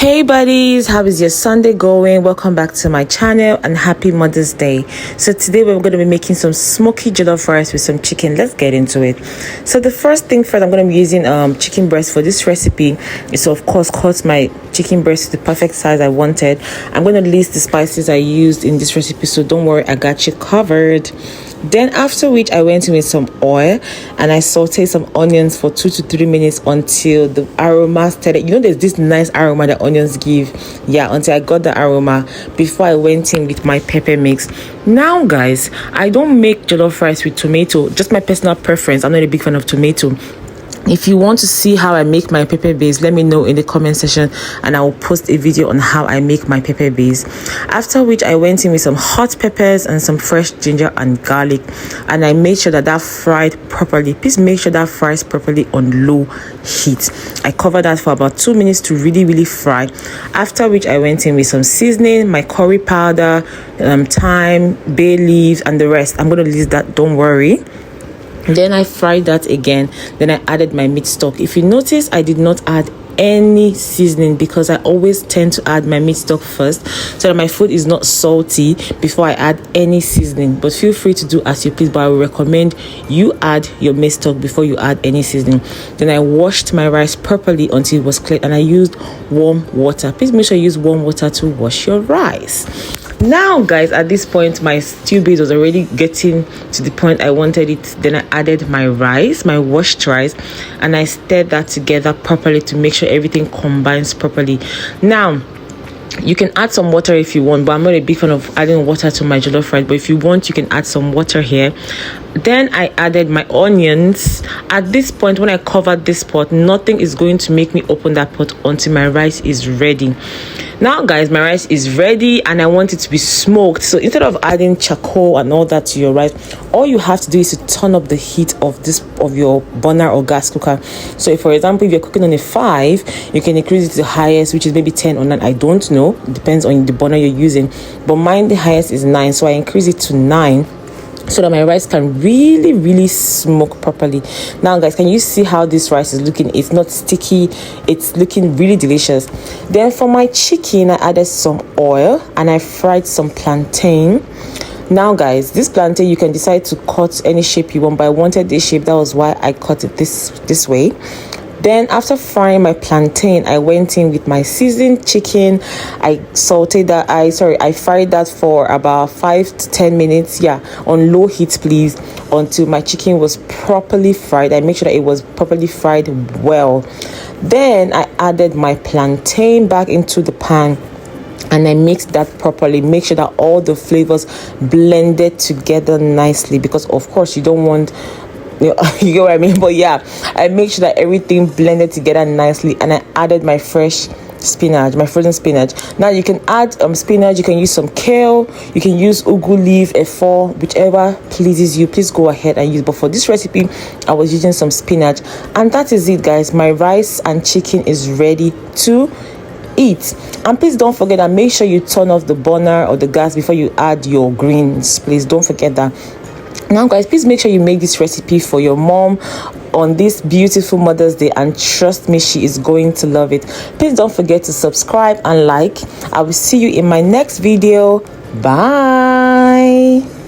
Hey buddies, how is your Sunday going? Welcome back to my channel and happy Mother's Day. So today we're going to be making some smoky jollof rice with some chicken. Let's get into it. So the first thing first, I'm going to be using chicken breast for this recipe. So of course cut my chicken breast to the perfect size I wanted. I'm going to list the spices I used in this recipe, so don't worry, I got you covered. Then after which I went in with some oil and I sauteed some onions for 2 to 3 minutes until the aroma started. You know, there's this nice aroma that onions give. Yeah, until I got the aroma before I went in with my pepper mix. Now guys, I don't make jollof rice with tomato, just my personal preference. I'm not a big fan of tomato. If you want to see how I make my pepper base, let me know in the comment section and I will post a video on how I make my pepper base. After which I went in with some hot peppers and some fresh ginger and garlic, and I made sure that fried properly. Please make sure that fries properly on low heat. I covered that for about 2 minutes to really fry. After which I went in with some seasoning, my curry powder, thyme, bay leaves and the rest. I'm going to list that, don't worry. Then I fried that again. Then I added my meat stock. If you notice, I did not add any seasoning because I always tend to add my meat stock first so that my food is not salty before I add any seasoning. But feel free to do as you please, but I will recommend you add your meat stock before you add any seasoning. Then I washed my rice properly until it was clear, and I used warm water. Please make sure you use warm water to wash your rice. Now guys, at this point my stew base was already getting to the point I wanted it. Then I added my rice, my washed rice, and I stirred that together properly to make sure everything combines properly. Now you can add some water if you want, but I'm not a big fan of adding water to my jollof rice. But if you want, you can add some water here. Then I added my onions. At this point, when I covered this pot, nothing is going to make me open that pot until my rice is ready. Now guys, my rice is ready and I want it to be smoked. So instead of adding charcoal and all that to your rice, all you have to do is to turn up the heat of your burner or gas cooker. So if, for example, if you're cooking on a 5, you can increase it to the highest, which is maybe 10 or 9. I don't know, it depends on the burner you're using, but mine, the highest is 9, so I increase it to 9 so that my rice can really smoke properly. Now guys, can you see how this rice is looking? It's not sticky, it's looking really delicious. Then for my chicken, I added some oil and I fried some plantain. Now guys, this plantain you can decide to cut any shape you want, but I wanted this shape, that was why I cut it this way. Then after frying my plantain, I went in with my seasoned chicken. I sauteed that, I fried that for about 5 to 10 minutes, yeah, on low heat please, until my chicken was properly fried. I make sure that it was properly fried well. Then I added my plantain back into the pan and I mixed that properly. Make sure that all the flavors blended together nicely, because of course you don't want, you get what I mean. But yeah, I make sure that everything blended together nicely, and I added my fresh spinach, my frozen spinach. Now you can add spinach, you can use some kale, you can use ugu leaf, f4, whichever pleases you. Please go ahead and use, but for this recipe I was using some spinach. And that is it guys, my rice and chicken is ready to eat. And please don't forget that, make sure you turn off the burner or the gas before you add your greens. Please don't forget that. Now guys, please make sure you make this recipe for your mom on this beautiful Mother's Day, and trust me, she is going to love it. Please don't forget to subscribe and like. I will see you in my next video. Bye.